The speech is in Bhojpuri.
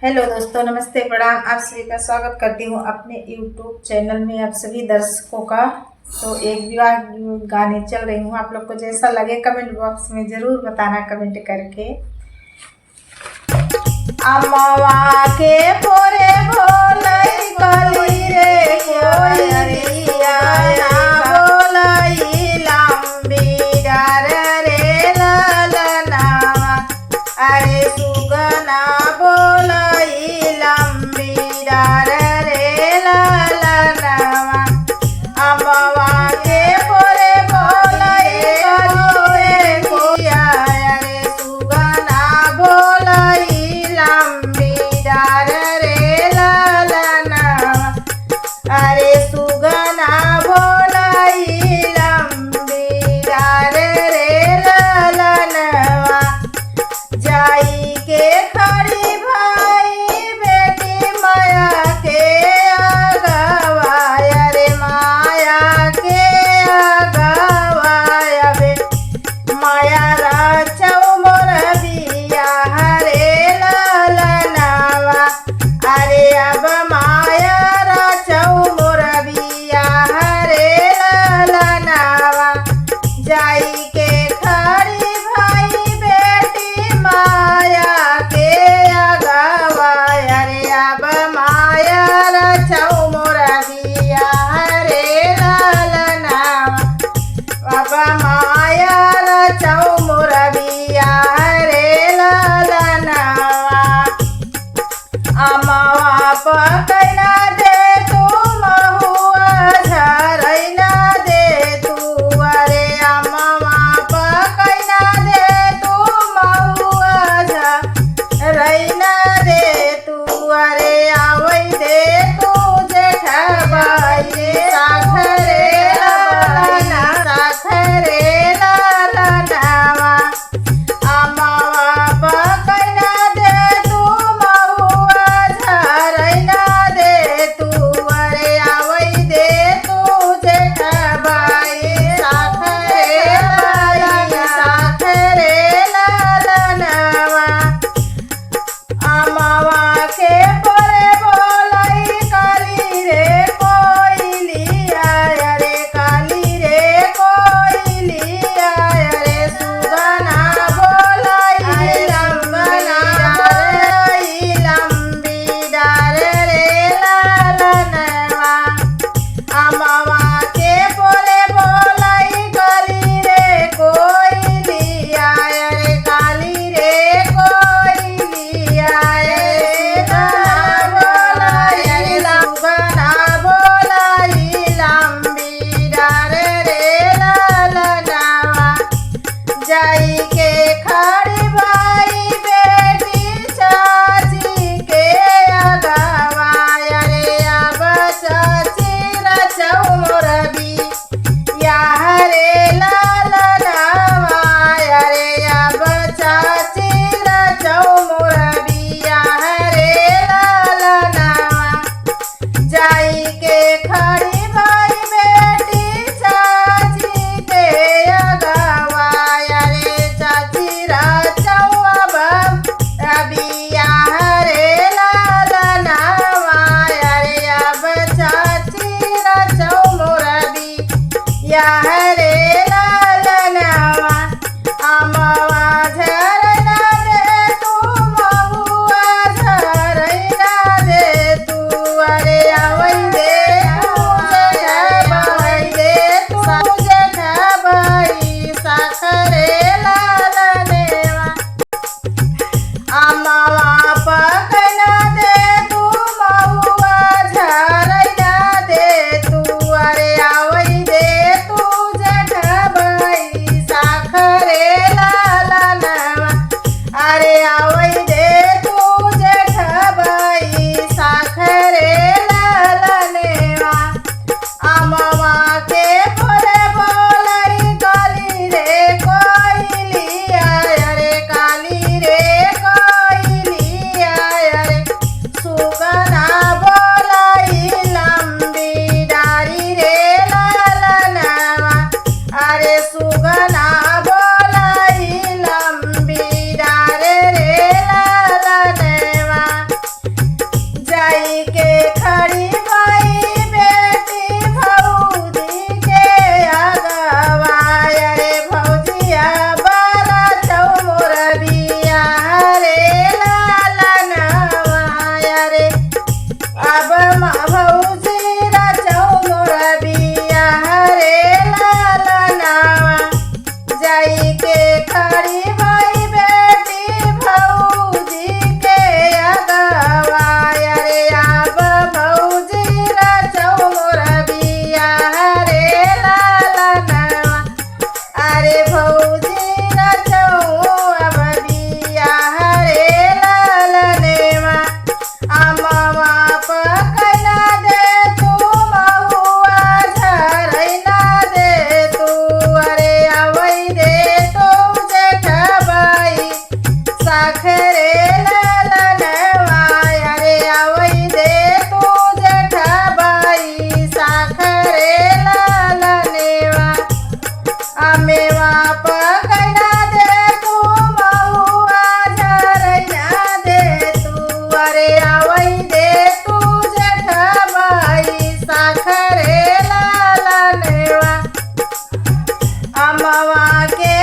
हेलो दोस्तों, नमस्ते, प्रणाम। आप सभी का स्वागत करती हूँ अपने यूट्यूब चैनल में। आप सभी दर्शकों का तो एक विवाह गाने चल रही हूँ। आप लोग को जैसा लगे कमेंट बॉक्स में ज़रूर बताना कमेंट करके। अम्मा के पोरे बोलई कली रे कोयरिया बोलई लंबी डार रे ललना। अरे सुगना बोलई लंबी डार रे ललना। अम्मा के पोरे बोलई कली रे कोयरिया रे सुगना बोलई लंबी डार रे ललना। अरे सुगना बोलई लंबी डार रे ललनवा। जाई के खड़ी भाई बेटी माया के अगवाया रे माया के अगवाया बे। माया राचौ मोर बिया हरे ललनावा। अरे अब माया राचौ मोर बिया हरे ललनावा। जाई के खड़ी भाई बेटी माया के अगवाया रे। अब माया राचौ मोर बिया हरे ललनावा। अब माया राचौ मोर बिया हरे ललनावा। अम्मावा पकैना दे तू महुआ झरैना दे तू। अरे अम्मावा पकैना दे तू महुआ झरैना दे तू। अरे आवै दे तू जेठबाई रे साखरे ललना साखरे ललनावा। अम्मावा पकैना दे तू महुआ झरैना दे तू। अरे आवै दे तू जेठबाई साखरे ललना साखरे ललनावा। अम्मावा के पोरे बोलई काली रे कोयलिया रे काली रे कोयलिया रे सुगना बोलई लंबी डार रे ललनवा। अम्मावा के पोरे बोलई काली रे कोयलिया रे काली रे कोयलिया रे बाबा के